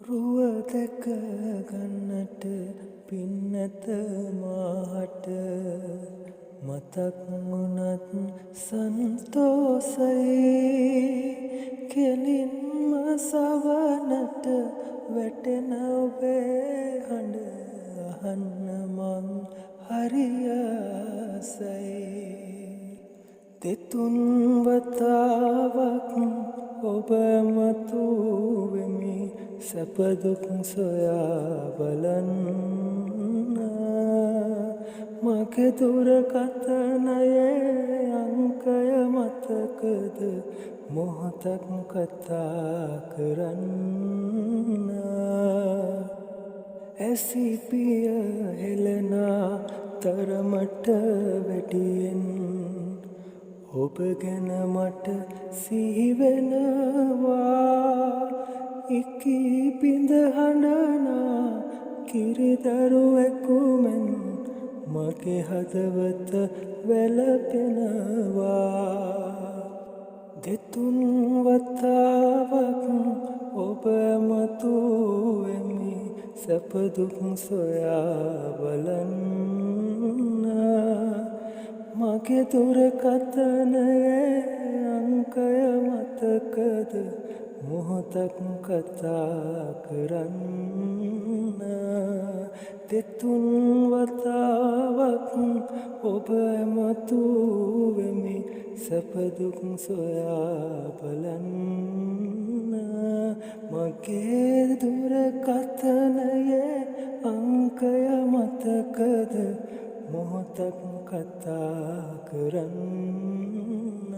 රුව දැක ගන්නට පින් නැත මාහට මතක් වුණත් සන්තෝසයි කෙලින්ම සවනට වැටෙන ඔබේ හඬ අහන්න මං හරි ආසයි දෙතුන් වතාවක් ඔබ මතු වෙමි සැප දුක් සොයා බලන්න මගේ දුරකථනයේ අංකය මතකද මොහොතක් කතා කරන්න ඇසිපිය හෙළනා තරමට වැඩියෙන් ඔබ ගැන මට සිහිවෙනවා ඉකී බිඳ හඬනා කිරිදරුවෙකු මෙන් මගේ හදවත වැළපෙනවා දෙතුන් වතාවක් ඔබ මතු වෙමි සැප දුක් සොයා බලන්න මගේ දුරකථනයේ අංකය මතකද මොහොතක් කතා කරන්න දෙතුන් වතාවක් ඔබ මතු වෙමි සැප දුක් සොයා බලන්න මගේ දුරකථනයේ අංකය මතකද මොහොතක් කතා කරන්න